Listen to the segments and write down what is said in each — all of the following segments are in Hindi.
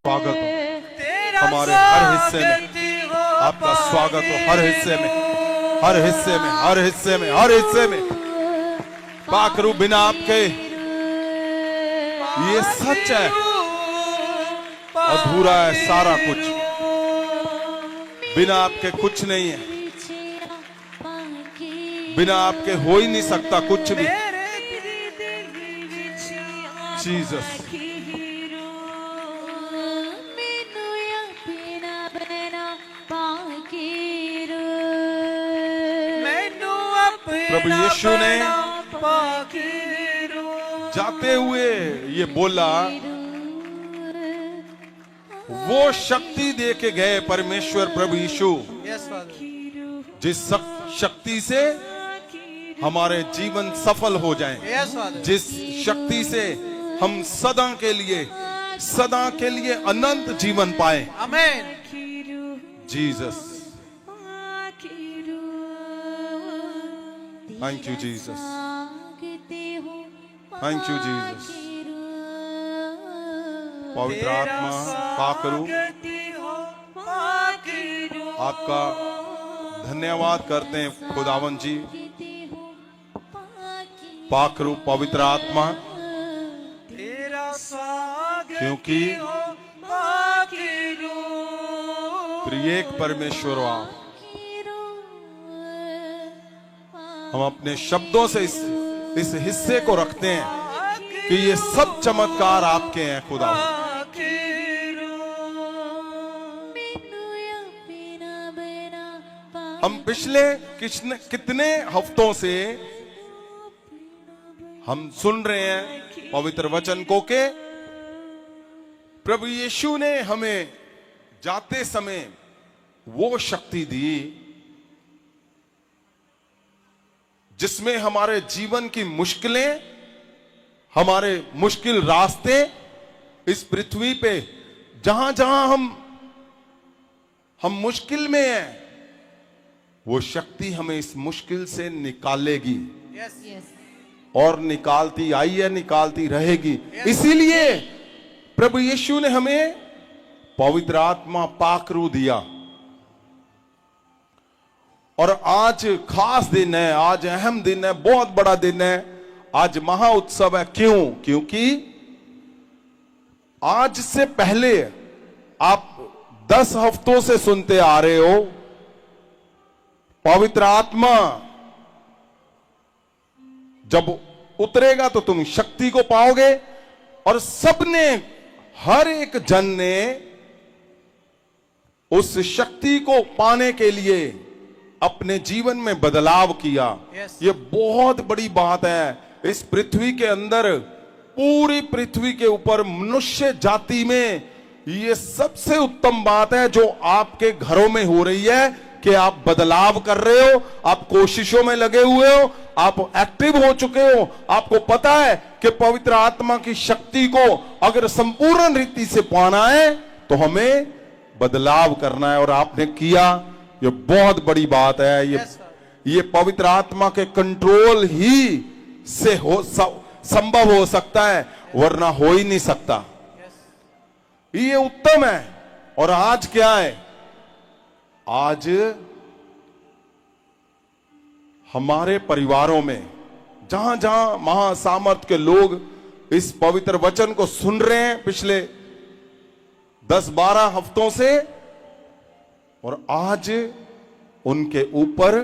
स्वागत हो हमारे हर हिस्से में, आपका स्वागत हो हर हिस्से में, हर हिस्से में, हर हिस्से में, हर हिस्से में। पाकरू बिना आपके ये सच है, अधूरा है सारा कुछ, बिना आपके कुछ नहीं है, बिना आपके हो ही नहीं सकता कुछ भी। जीसस प्रभु यीशु ने जाते हुए ये बोला, वो शक्ति दे के गए परमेश्वर प्रभु यीशु, जिस शक्ति से हमारे जीवन सफल हो जाए, जिस शक्ति से हम सदा के लिए अनंत जीवन पाए। Amen. Jesus, thank you Jesus, thank you Jesus. पवित्र आत्मा पाकरू आपका धन्यवाद करते हैं खुदावन जी। पाकरू पवित्र आत्मा, क्योंकि त्रिएक परमेश्वर हो आप। हम अपने शब्दों से इस हिस्से को रखते हैं कि ये सब चमत्कार आपके हैं खुदा। हम पिछले कितने हफ्तों से हम सुन रहे हैं पवित्र वचन को के प्रभु यीशु ने हमें जाते समय वो शक्ति दी जिसमें हमारे जीवन की मुश्किलें, हमारे मुश्किल रास्ते इस पृथ्वी पे जहां जहां हम मुश्किल में हैं, वो शक्ति हमें इस मुश्किल से निकालेगी। और निकालती आई है, निकालती रहेगी। इसीलिए प्रभु यीशु ने हमें पवित्र आत्मा पाकरू दिया। और आज खास दिन है, आज अहम दिन है, बहुत बड़ा दिन है, आज महा उत्सव है। क्यों? क्योंकि आज से पहले आप 10 हफ्तों से सुनते आ रहे हो, पवित्र आत्मा जब उतरेगा तो तुम शक्ति को पाओगे। और सबने, हर एक जन ने उस शक्ति को पाने के लिए अपने जीवन में बदलाव किया। ये बहुत बड़ी बात है। इस पृथ्वी के अंदर, पूरी पृथ्वी के ऊपर मनुष्य जाति में ये सबसे उत्तम बात है जो आपके घरों में हो रही है कि आप बदलाव कर रहे हो, आप कोशिशों में लगे हुए हो, आप एक्टिव हो चुके हो। आपको पता है कि पवित्र आत्मा की शक्ति को अगर संपूर्ण रीति से पाना है तो हमें बदलाव करना है, और आपने किया। ये बहुत बड़ी बात है। ये पवित्र आत्मा के कंट्रोल ही से संभव हो सकता है, वरना हो ही नहीं सकता। ये उत्तम है। और आज क्या है? आज हमारे परिवारों में जहां जहां महासामर्थ के लोग इस पवित्र वचन को सुन रहे हैं पिछले 10-12 हफ्तों से, और आज उनके ऊपर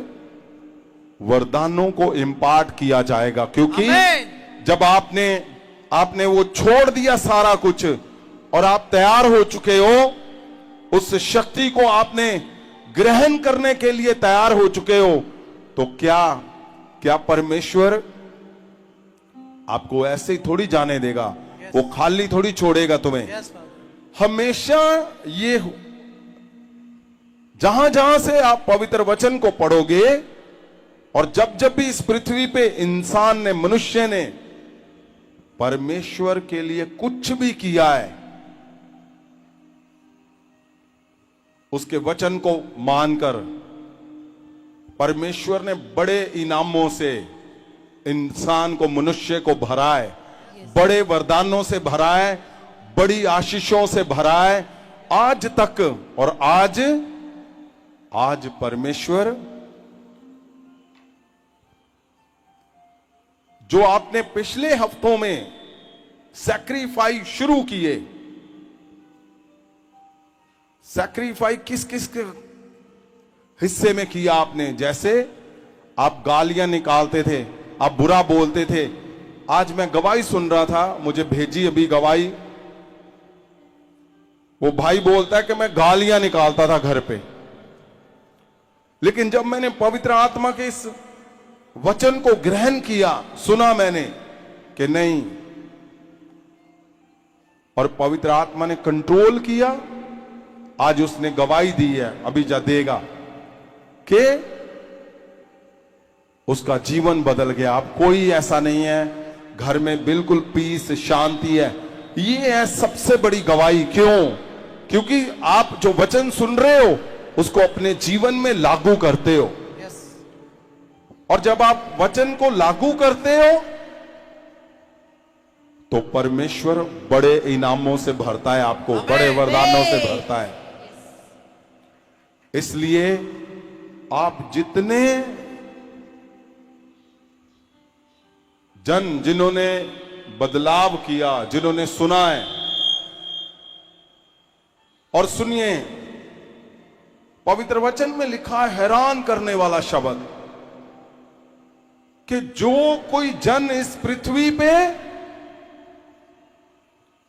वरदानों को इम्पार्ट किया जाएगा। क्योंकि जब आपने वो छोड़ दिया सारा कुछ और आप तैयार हो चुके हो, उस शक्ति को आपने ग्रहण करने के लिए तैयार हो चुके हो, तो क्या परमेश्वर आपको ऐसे ही थोड़ी जाने देगा? वो खाली थोड़ी छोड़ेगा तुम्हें। हमेशा ये जहां जहां से आप पवित्र वचन को पढ़ोगे, और जब भी इस पृथ्वी पे इंसान ने, मनुष्य ने परमेश्वर के लिए कुछ भी किया है, उसके वचन को मानकर परमेश्वर ने बड़े इनामों से इंसान को, मनुष्य को भरा है, बड़े वरदानों से भरा है, बड़ी आशीषों से भरा है आज तक। और आज परमेश्वर जो आपने पिछले हफ्तों में सैक्रिफाइस शुरू किए, सैक्रिफाइस किस किस के हिस्से में किया आपने? जैसे आप गालियां निकालते थे, आप बुरा बोलते थे। आज मैं गवाही सुन रहा था, मुझे भेजी अभी गवाही, वो भाई बोलता है कि मैं गालियां निकालता था घर पे, लेकिन जब मैंने पवित्र आत्मा के इस वचन को ग्रहण किया, सुना मैंने कि नहीं, और पवित्र आत्मा ने कंट्रोल किया। आज उसने गवाही दी है, अभी जा देगा, कि उसका जीवन बदल गया। अब कोई ऐसा नहीं है, घर में बिल्कुल पीस, शांति है। ये है सबसे बड़ी गवाही। क्यों? क्योंकि आप जो वचन सुन रहे हो उसको अपने जीवन में लागू करते हो। और जब आप वचन को लागू करते हो तो परमेश्वर बड़े इनामों से भरता है, आपको बड़े वरदानों से भरता है। इसलिए आप जितने जन जिन्होंने बदलाव किया, जिन्होंने सुना है, और सुनिए, पवित्र वचन में लिखा है हैरान करने वाला शब्द कि जो कोई जन इस पृथ्वी पे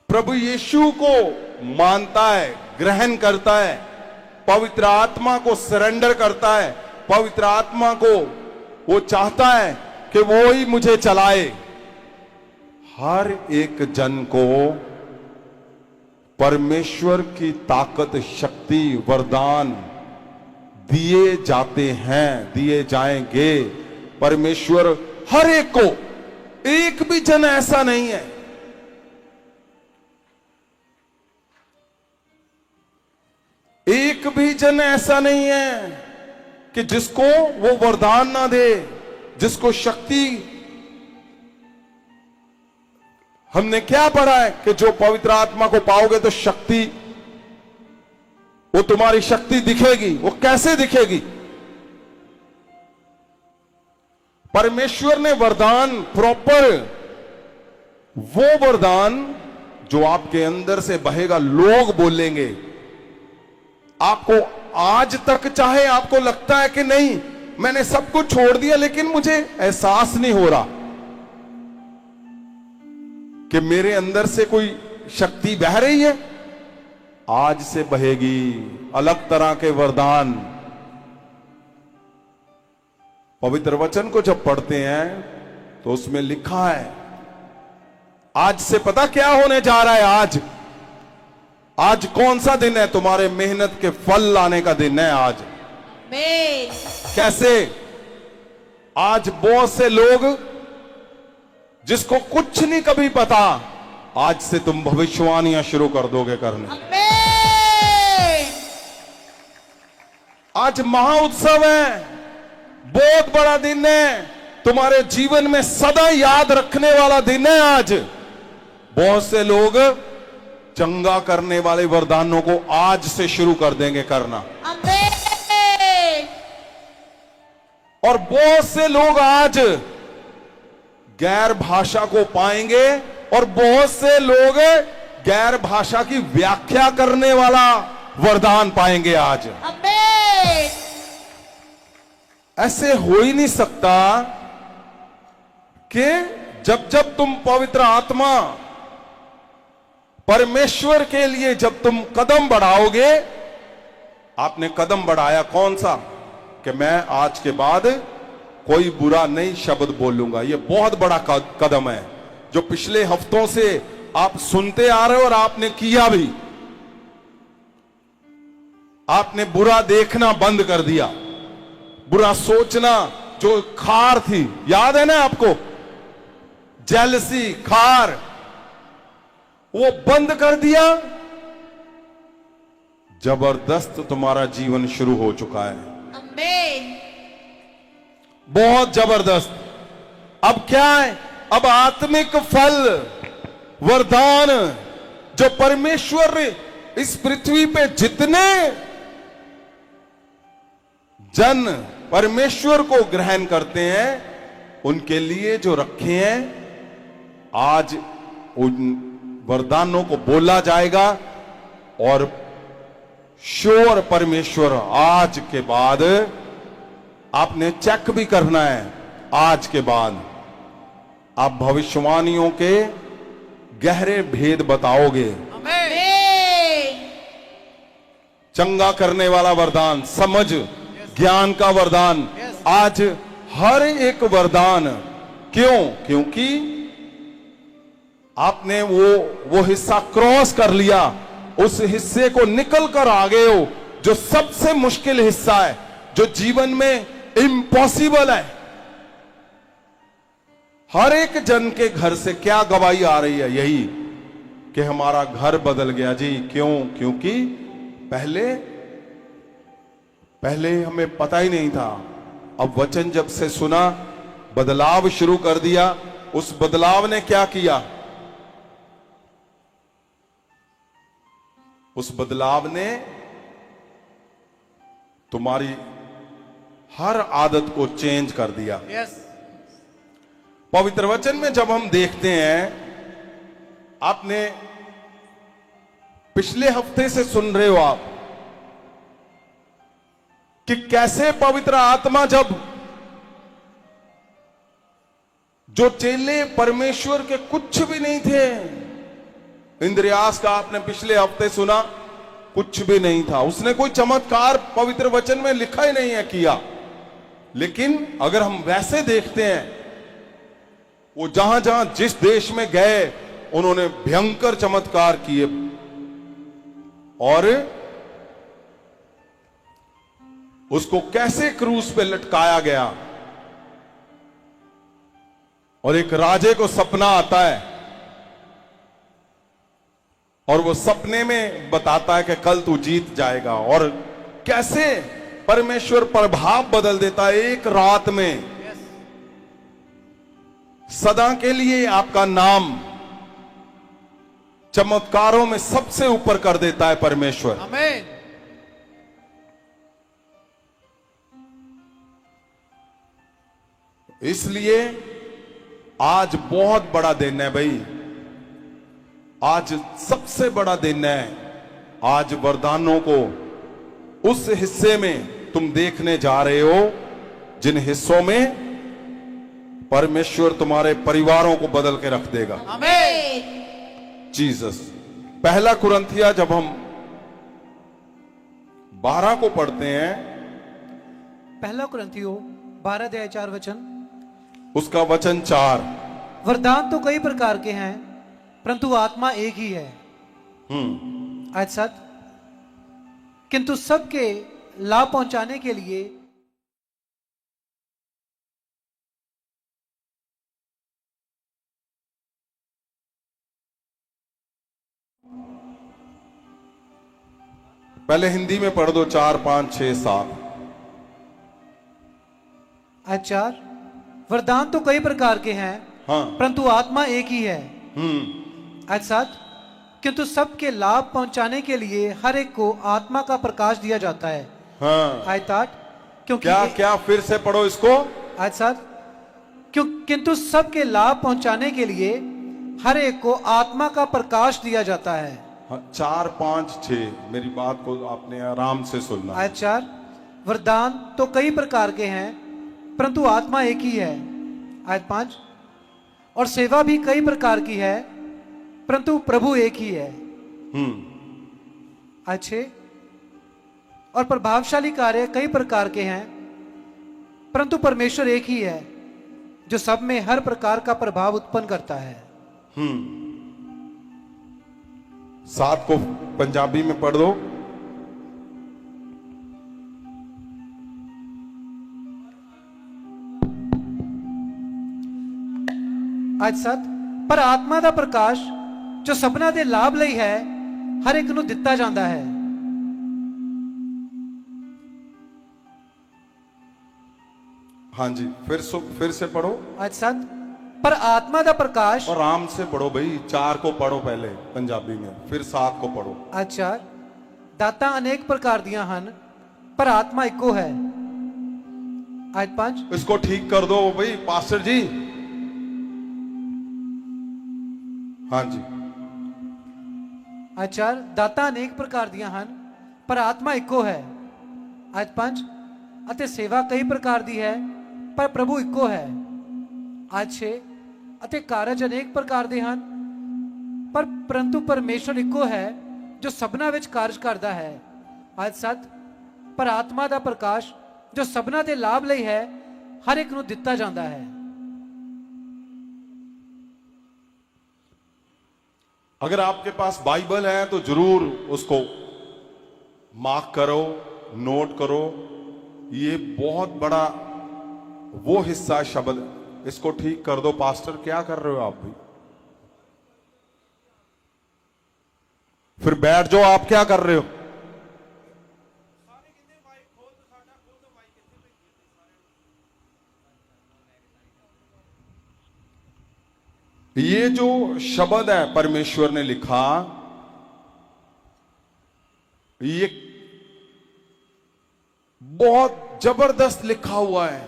प्रभु यीशु को मानता है, ग्रहण करता है, पवित्र आत्मा को सरेंडर करता है, पवित्र आत्मा को वो चाहता है कि वो ही मुझे चलाए, हर एक जन को परमेश्वर की ताकत, शक्ति, वरदान दिए जाते हैं, दिए जाएंगे। परमेश्वर हर एक को, एक भी जन ऐसा नहीं है, एक भी जन ऐसा नहीं है कि जिसको वो वरदान ना दे, जिसको शक्ति। हमने क्या पढ़ा है कि जो पवित्र आत्मा को पाओगे तो शक्ति, वो तुम्हारी शक्ति दिखेगी। वो कैसे दिखेगी? परमेश्वर ने वरदान प्रॉपर, वो वरदान जो आपके अंदर से बहेगा, लोग बोलेंगे आपको। आज तक चाहे आपको लगता है कि नहीं मैंने सब कुछ छोड़ दिया, लेकिन मुझे एहसास नहीं हो रहा कि मेरे अंदर से कोई शक्ति बह रही है, आज से बहेगी अलग तरह के वरदान। पवित्र वचन को जब पढ़ते हैं तो उसमें लिखा है, आज से पता क्या होने जा रहा है? आज कौन सा दिन है? तुम्हारे मेहनत के फल लाने का दिन है आज। कैसे? आज बहुत से लोग जिसको कुछ नहीं कभी पता, आज से तुम भविष्यवाणियां शुरू कर दोगे करने। आज महाउत्सव है, बहुत बड़ा दिन है, तुम्हारे जीवन में सदा याद रखने वाला दिन है। आज बहुत से लोग चंगा करने वाले वरदानों को आज से शुरू कर देंगे करना। और बहुत से लोग आज गैर भाषा को पाएंगे, और बहुत से लोग गैर भाषा की व्याख्या करने वाला वरदान पाएंगे आज। ऐसे हो ही नहीं सकता कि जब जब तुम पवित्र आत्मा, परमेश्वर के लिए जब तुम कदम बढ़ाओगे। आपने कदम बढ़ाया कौन सा? कि मैं आज के बाद कोई बुरा नहीं शब्द बोलूंगा। ये बहुत बड़ा कदम है जो पिछले हफ्तों से आप सुनते आ रहे हो और आपने किया भी। आपने बुरा देखना बंद कर दिया, बुरा सोचना, जो खार थी, याद है ना आपको, जेलसी, खार, वो बंद कर दिया। जबरदस्त तुम्हारा जीवन शुरू हो चुका है। आमीन। बहुत जबरदस्त। अब क्या है? अब आत्मिक फल, वरदान जो परमेश्वर इस पृथ्वी पे जितने जन परमेश्वर को ग्रहण करते हैं उनके लिए जो रखे हैं, आज उन वरदानों को बोला जाएगा। और श्योर परमेश्वर आज के बाद आपने चेक भी करना है, आज के बाद आप भविष्यवाणियों के गहरे भेद बताओगे। चंगा करने वाला वरदान, समझ ज्ञान का वरदान, आज हर एक वरदान। क्यों? क्योंकि आपने वो हिस्सा क्रॉस कर लिया, उस हिस्से को निकल कर आ गए हो, जो सबसे मुश्किल हिस्सा है, जो जीवन में इम्पॉसिबल है। हर एक जन के घर से क्या गवाही आ रही है? यही कि हमारा घर बदल गया जी। क्यों? क्योंकि पहले हमें पता ही नहीं था। अब वचन जब से सुना, बदलाव शुरू कर दिया। उस बदलाव ने क्या किया? उस बदलाव ने तुम्हारी हर आदत को चेंज कर दिया। पवित्र वचन में जब हम देखते हैं, आपने पिछले हफ्ते से सुन रहे हो आप कि कैसे पवित्र आत्मा, जब जो चेले परमेश्वर के कुछ भी नहीं थे, इंद्रियास का आपने पिछले हफ्ते सुना, कुछ भी नहीं था, उसने कोई चमत्कार पवित्र वचन में लिखा ही नहीं है किया। लेकिन अगर हम वैसे देखते हैं, वो जहां जहां जिस देश में गए उन्होंने भयंकर चमत्कार किए, और उसको कैसे क्रूस पे लटकाया गया। और एक राजे को सपना आता है और वो सपने में बताता है कि कल तू जीत जाएगा, और कैसे परमेश्वर प्रभाव बदल देता है एक रात में। सदा के लिए आपका नाम चमत्कारों में सबसे ऊपर कर देता है परमेश्वर। आमीन। इसलिए आज बहुत बड़ा दिन है भाई, आज सबसे बड़ा दिन है। आज वरदानों को उस हिस्से में तुम देखने जा रहे हो जिन हिस्सों में परमेश्वर तुम्हारे परिवारों को बदल के रख देगा। आमीन। जीसस। पहला कुरिन्थिया जब हम 12 को पढ़ते हैं, पहला कुरिन्थियों 12 अध्याय 4 वचन, उसका वचन 4, वरदान तो कई प्रकार के हैं परंतु आत्मा एक ही है। आज 7, किंतु सबके लाभ पहुंचाने के लिए पहले हिंदी में पढ़ दो 4, 5, 6, 7। आज 4, वरदान तो कई प्रकार के हैं हाँ। परंतु आत्मा एक ही है। आज 7, किंतु सबके लाभ पहुंचाने के लिए हर एक को आत्मा का प्रकाश दिया जाता है। हाँ। आज 8, क्योंकि क्या फिर से पढ़ो इसको। आज 7, किंतु सबके लाभ पहुंचाने के लिए हर एक को आत्मा का प्रकाश दिया जाता है। 4, 5, 6 मेरी बात को आपने आराम से सुनना। आयत 4, वरदान तो कई प्रकार के हैं परंतु आत्मा एक ही है। आयत 5, और सेवा भी कई प्रकार की है परंतु प्रभु एक ही है। आयत 6, और प्रभावशाली कार्य कई प्रकार के हैं परंतु परमेश्वर एक ही है जो सब में हर प्रकार का प्रभाव उत्पन्न करता है। 7 को पंजाबी में पढ़ दो। आज 7, पर आत्मा ਦਾ ਪ੍ਰਕਾਸ਼ ਜੋ ਸਭਨਾਂ ਦੇ ਲਾਭ ਲਈ ਹੈ ਹਰ ਇੱਕ ਨੂੰ ਦਿੱਤਾ ਜਾਂਦਾ ਹੈ। हाँ जी, फिर से पढ़ो। आज 7, पर आत्मा दा प्रकाश। और आराम से पढ़ो भाई, 4 को पढ़ो पहले पंजाबी में, फिर 7 को पढ़ो। अच्छा, दातां अनेक प्रकार दियां हन पर आत्मा इको है। आयत 5। इसको ठीक कर दो भाई पास्टर जी। हाँ जी। आयत 4, दातां अनेक प्रकार दियां हन पर आत्मा इको है। आयत 5, ਅਤੇ सेवा कई प्रकार दी है पर प्रभु इको है। आयत 6, ਅਤੇ कारज अनेक प्रकार दे ਹਨ पर परंतु परमेश्वर इको है जो सबना विच कारज करदा है। आयत 7, पर आत्मा दा प्रकाश जो सबना दे लाभ ਲਈ है हर एक ਨੂੰ ਦਿੱਤਾ ਜਾਂਦਾ है। अगर आपके पास बाइबल है तो जरूर उसको मार्क करो, नोट करो। ये बहुत बड़ा वो हिस्सा शब्द, इसको ठीक कर दो। पास्टर क्या कर रहे हो आप भी? फिर बैठ जाओ, आप क्या कर रहे हो? ये जो शब्द है परमेश्वर ने लिखा, ये बहुत जबरदस्त लिखा हुआ है।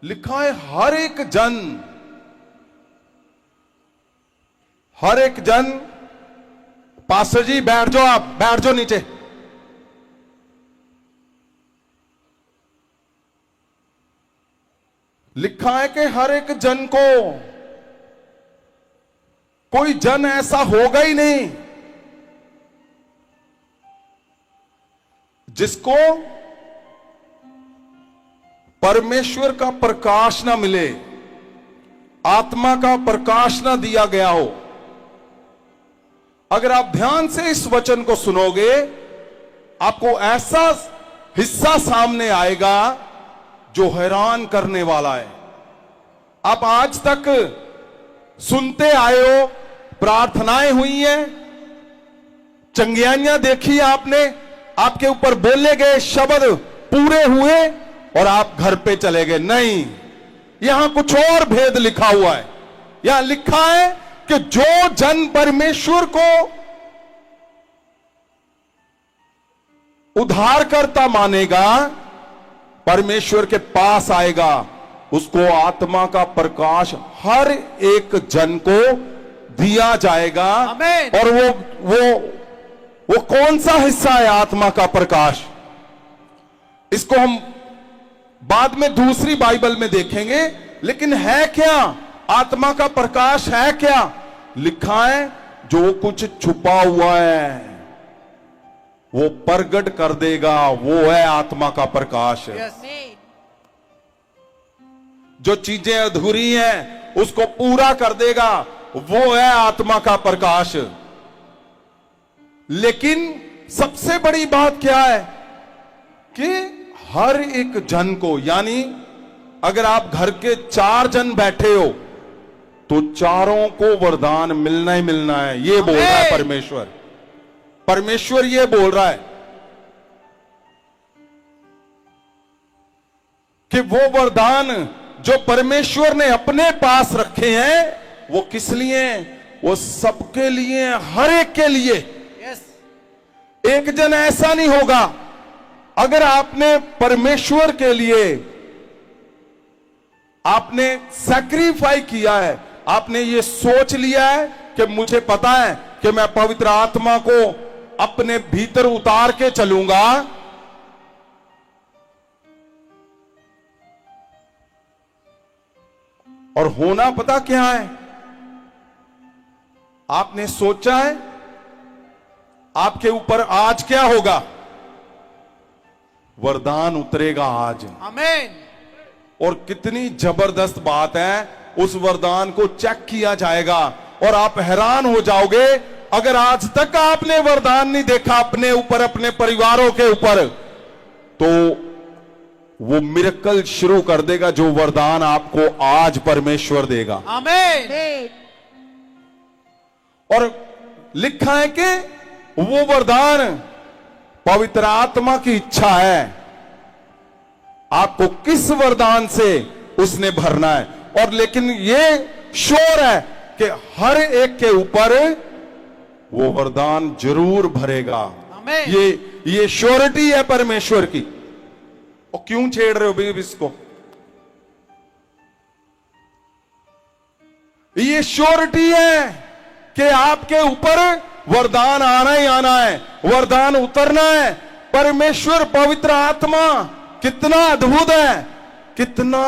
लिखा है हर एक जन। पास्टर जी बैठ जाओ, आप बैठ जाओ नीचे। लिखा है कि हर एक जन को, कोई जन ऐसा होगा ही नहीं जिसको परमेश्वर का प्रकाश ना मिले, आत्मा का प्रकाश ना दिया गया हो। अगर आप ध्यान से इस वचन को सुनोगे, आपको ऐसा हिस्सा सामने आएगा जो हैरान करने वाला है। आप आज तक सुनते आए हो, प्रार्थनाएं हुई हैं, चंगियाइयां देखी आपने, आपके ऊपर बोले गए शब्द पूरे हुए और आप घर पे चले गए। नहीं, यहां कुछ और भेद लिखा हुआ है। यहां लिखा है कि जो जन परमेश्वर को उद्धारकर्ता मानेगा, परमेश्वर के पास आएगा, उसको आत्मा का प्रकाश हर एक जन को दिया जाएगा। आमीन। और वो कौन सा हिस्सा है आत्मा का प्रकाश? इसको हम बाद में दूसरी बाइबल में देखेंगे। लेकिन है क्या आत्मा का प्रकाश? है क्या? लिखा है जो कुछ छुपा हुआ है वो प्रगट कर देगा, वो है आत्मा का प्रकाश। जो चीजें अधूरी हैं उसको पूरा कर देगा, वो है आत्मा का प्रकाश। लेकिन सबसे बड़ी बात क्या है कि हर एक जन को, यानी अगर आप घर के 4 जन बैठे हो तो चारों को वरदान मिलना ही मिलना है। ये बोल रहा है परमेश्वर। परमेश्वर ये बोल रहा है कि वो वरदान जो परमेश्वर ने अपने पास रखे हैं वो किस लिए? वो सबके लिए, हर एक के लिए। एक जन ऐसा नहीं होगा। अगर आपने परमेश्वर के लिए आपने सैक्रिफाई किया है, आपने ये सोच लिया है कि मुझे पता है कि मैं पवित्र आत्मा को अपने भीतर उतार के चलूंगा, और होना पता क्या है? आपने सोचा है आपके ऊपर आज क्या होगा? वरदान उतरेगा आज। आमीन। और कितनी जबरदस्त बात है, उस वरदान को चेक किया जाएगा और आप हैरान हो जाओगे। अगर आज तक आपने वरदान नहीं देखा अपने ऊपर, अपने परिवारों के ऊपर, तो वो मिरेकल शुरू कर देगा जो वरदान आपको आज परमेश्वर देगा। आमीन। और लिखा है कि वो वरदान पवित्र आत्मा की इच्छा है आपको किस वरदान से उसने भरना है। और लेकिन ये श्योर है कि हर एक के ऊपर वो वरदान जरूर भरेगा। आमीन। ये श्योरिटी है परमेश्वर की। और क्यों छेड़ रहे हो भी इसको? ये श्योरिटी है कि आपके ऊपर वरदान आना ही आना है, वरदान उतरना है। परमेश्वर पवित्र आत्मा कितना अद्भुत है, कितना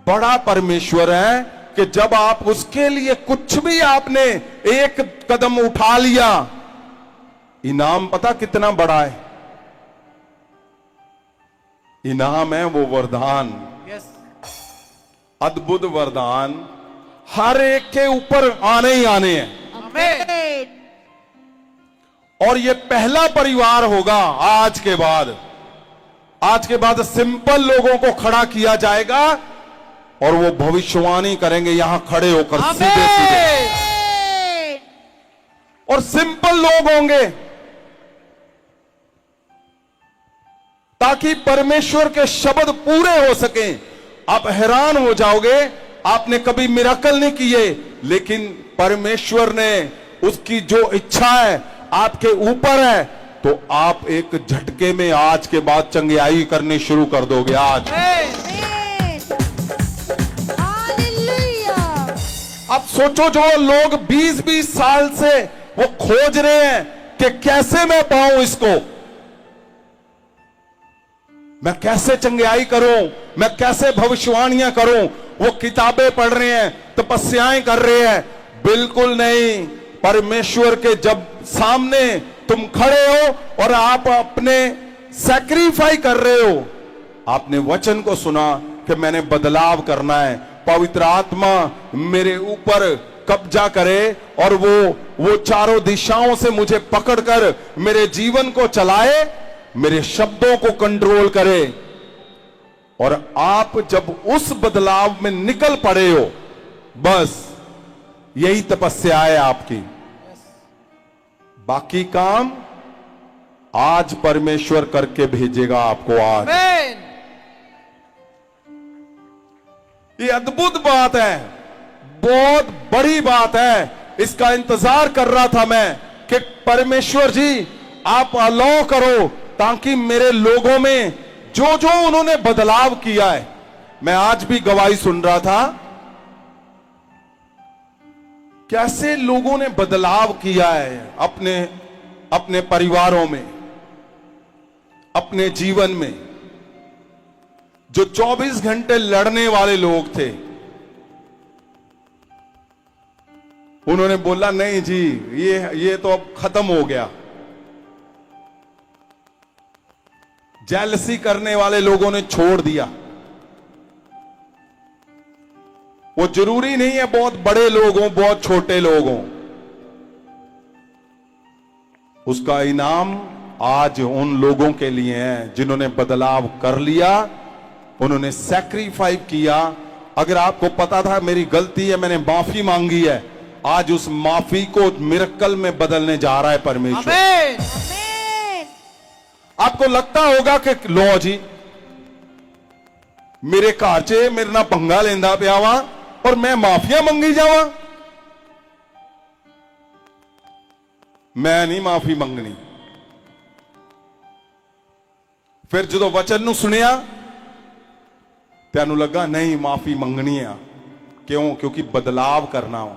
बड़ा परमेश्वर है कि जब आप उसके लिए कुछ भी आपने एक कदम उठा लिया, इनाम पता कितना बड़ा है? इनाम है वो वरदान, अद्भुत वरदान हर एक के ऊपर आने ही आने हैं। आमीन। और ये पहला परिवार होगा आज के बाद। आज के बाद सिंपल लोगों को खड़ा किया जाएगा और वो भविष्यवाणी करेंगे यहां खड़े होकर सीधे सीधे। और सिंपल लोग होंगे ताकि परमेश्वर के शब्द पूरे हो सके। आप हैरान हो जाओगे, आपने कभी मिराकल नहीं किए, लेकिन परमेश्वर ने उसकी जो इच्छा है आपके ऊपर है, तो आप एक झटके में आज के बाद चंगियाई करनी शुरू कर दोगे। आज अब सोचो, जो लोग 20-20 साल से वो खोज रहे हैं कि कैसे मैं पाऊं इसको, मैं कैसे चंगियाई करूं, मैं कैसे भविष्यवाणियां करूं, वो किताबें पढ़ रहे हैं, तपस्याएं कर रहे हैं। बिल्कुल नहीं। परमेश्वर के जब सामने तुम खड़े हो और आप अपने सैक्रिफाई कर रहे हो, आपने वचन को सुना कि मैंने बदलाव करना है, पवित्र आत्मा मेरे ऊपर कब्जा करे और वो चारों दिशाओं से मुझे पकड़कर मेरे जीवन को चलाए, मेरे शब्दों को कंट्रोल करे। और आप जब उस बदलाव में निकल पड़े हो, बस यही तपस्या है आपकी। बाकी काम आज परमेश्वर करके भेजेगा आपको। आज ये अद्भुत बात है, बहुत बड़ी बात है। इसका इंतजार कर रहा था मैं कि परमेश्वर जी आप अलाउ करो ताकि मेरे लोगों में जो जो उन्होंने बदलाव किया है। मैं आज भी गवाही सुन रहा था कैसे लोगों ने बदलाव किया है अपने परिवारों में, अपने जीवन में। जो 24 घंटे लड़ने वाले लोग थे, उन्होंने बोला नहीं जी ये तो अब खत्म हो गया। जेलसी करने वाले लोगों ने छोड़ दिया। वो जरूरी नहीं है बहुत बड़े लोग हों, बहुत छोटे लोग हों। उसका इनाम आज उन लोगों के लिए है जिन्होंने बदलाव कर लिया, उन्होंने सैक्रिफाई किया। अगर आपको पता था मेरी गलती है, मैंने माफी मांगी है, आज उस माफी को मिरेकल में बदलने जा रहा है परमेश्वर। आमीन। आपको लगता होगा कि लो जी मेरे घर च मेरे ना पंगा लेंदा पिया वा और मैं माफिया मंगी जावा। मैं नहीं माफी मंगनी। फिर जो वचन नूं सुनिया तैनू लगा नहीं माफी मंगनी है। क्यों? क्योंकि बदलाव करना हो।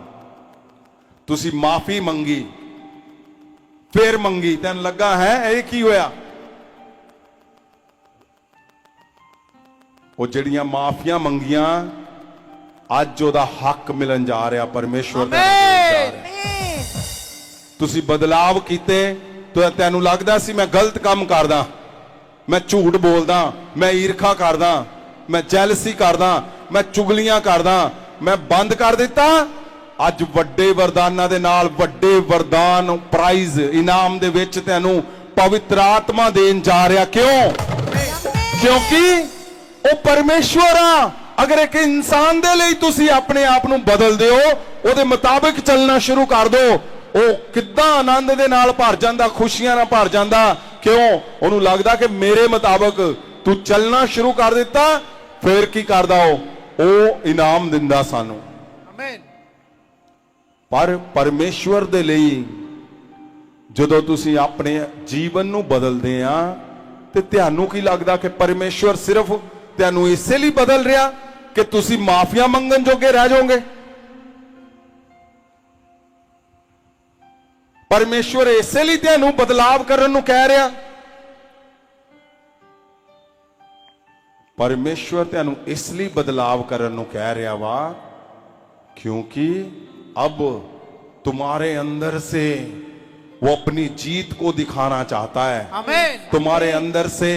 तुसी माफी मंगी, फिर मंगी, तैन लगा है एक ही होया। वो जड़ियां माफिया मंगियां अज ओदा हक मिलन जा रहा परमेश्वर दा जा रहा। तुसी बदलाव कीते तो तैनू लगदा सी मैं गलत काम करदा, मैं झूठ बोलदा, मैं ईर्खा करदा, मैं जैलसी करदा, मैं चुगलियां करदा, मैं बंद कर दिता। अज वड्डे वरदानां दे नाल वड्डे वरदान प्राइज इनाम दे विच तैनू पवित्र आत्मा देन जा रहा। क्यों? क्योंकि वो परमेश्वर आ। अगर एक इंसान दे लिए तुसी अपने आप नू बदल दे हो, ओदे मुताबिक चलना शुरू कर दो, वो किद्दां आनंद दे नाल भर जांदा, खुशियां नाल भर जांदा। क्यों? ओनू लगदा कि मेरे मुताबिक तू चलना शुरू कर दिता। फिर की करदा? ओ इनाम दिंदा सानू। आमीन। ਪਰ ਪਰਮੇਸ਼ਵਰ ਦੇ ਲਈ ਜਦੋਂ ਤੁਸੀਂ ਆਪਣੇ ਜੀਵਨ ਨੂੰ ਬਦਲਦੇ ਆ ਤੇ ਤੁਹਾਨੂੰ ਕੀ ਲੱਗਦਾ ਕਿ ਪਰਮੇਸ਼ਵਰ ਸਿਰਫ ਤੁਹਾਨੂੰ ਇਸੇ ਲਈ ਬਦਲ ਰਿਹਾ ਕਿ ਤੁਸੀਂ ਮਾਫੀਆਂ ਮੰਗਣ ਜੋਗੇ ਰਹਿ ਜਾਓਗੇ? ਪਰਮੇਸ਼ਵਰ ਇਸੇ ਲਈ ਤੁਹਾਨੂੰ ਬਦਲਾਵ ਕਰਨ ਨੂੰ ਕਹਿ ਰਿਹਾ? परमेश्वर तेनू इसलिए बदलाव करने कह रहा वा क्योंकि अब तुम्हारे अंदर से वो अपनी जीत को दिखाना चाहता है। आमीन। तुम्हारे अंदर से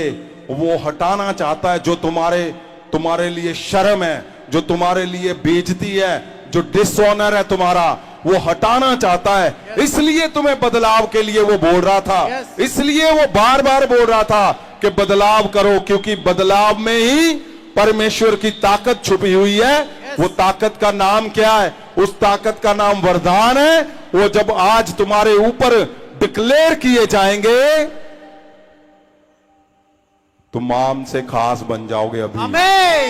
वो हटाना चाहता है जो तुम्हारे लिए शर्म है, जो तुम्हारे लिए बेइज्जती है, जो डिसऑनर है तुम्हारा, वो हटाना चाहता है। इसलिए तुम्हें बदलाव के लिए वो बोल रहा था, इसलिए वो बार बार बोल रहा था कि बदलाव करो, क्योंकि बदलाव में ही परमेश्वर की ताकत छुपी हुई है। वो ताकत का नाम क्या है? उस ताकत का नाम वरदान है। वो जब आज तुम्हारे ऊपर डिक्लेयर किए जाएंगे तुम आम से खास बन जाओगे। अभी आमीन।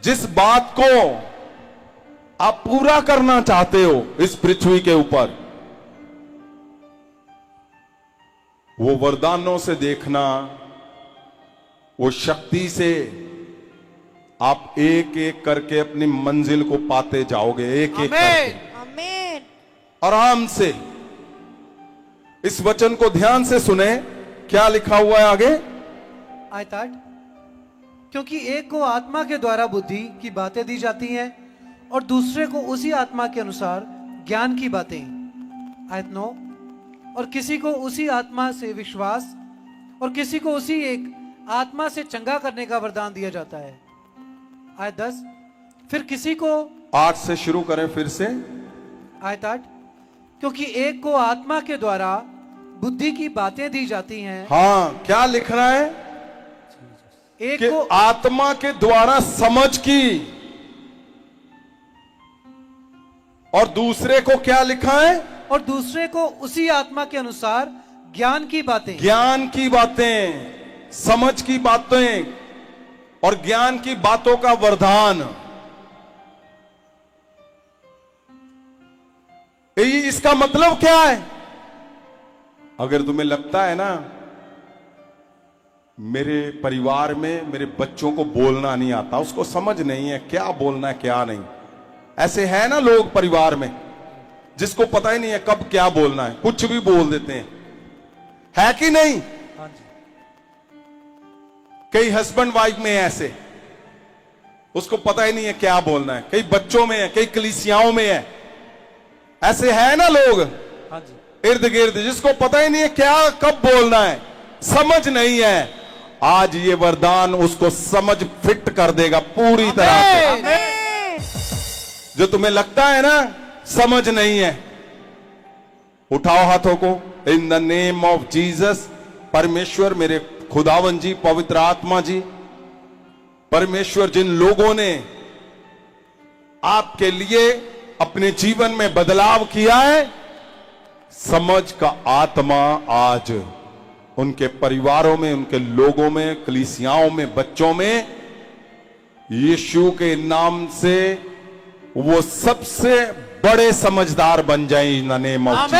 जिस बात को आप पूरा करना चाहते हो इस पृथ्वी के ऊपर, वो वरदानों से देखना, वो शक्ति से आप एक एक करके अपनी मंजिल को पाते जाओगे, एक एक करके। आमीन। आराम से इस वचन को ध्यान से सुने। क्या लिखा हुआ है आगे? आयत 8, क्योंकि एक को आत्मा के द्वारा बुद्धि की बातें दी जाती हैं और दूसरे को उसी आत्मा के अनुसार ज्ञान की बातें। आयत 9, और किसी को उसी आत्मा से विश्वास और किसी को उसी एक आत्मा से चंगा करने का वरदान दिया जाता है। आयत 10, फिर किसी को 8 से शुरू करें फिर से। आयत 8, क्योंकि एक को आत्मा के द्वारा बुद्धि की बातें दी जाती हैं। हाँ, क्या लिख रहा है? एक कि को आत्मा के द्वारा समझ की, और दूसरे को क्या लिखा है? और दूसरे को उसी आत्मा के अनुसार ज्ञान की बातें। ज्ञान की बातें, समझ की बातें और ज्ञान की बातों का वरदान। इसका मतलब क्या है? अगर तुम्हें लगता है ना मेरे परिवार में मेरे बच्चों को बोलना नहीं आता, उसको समझ नहीं है क्या बोलना है क्या नहीं, ऐसे है ना लोग परिवार में जिसको पता ही नहीं है कब क्या बोलना है, कुछ भी बोल देते हैं, है कि नहीं? हाँ जी। कई हस्बैंड वाइफ में ऐसे, उसको पता ही नहीं है क्या बोलना है। कई बच्चों में है, कई कलीसियाओं में है, ऐसे है ना लोग हाँ जी। इर्द गिर्द, जिसको पता ही नहीं है क्या कब बोलना है, समझ नहीं है। आज ये वरदान उसको समझ फिट कर देगा पूरी तरह से। आमीन। जो तुम्हें लगता है ना समझ नहीं है, उठाओ हाथों को। In the name of Jesus, परमेश्वर, मेरे खुदावन जी, पवित्र आत्मा जी, परमेश्वर, जिन लोगों ने आपके लिए अपने जीवन में बदलाव किया है, समझ का आत्मा आज उनके परिवारों में, उनके लोगों में, कलीसियाओं में, बच्चों में, यीशु के नाम से वो सबसे बड़े समझदार बन जाए in the name of Jesus.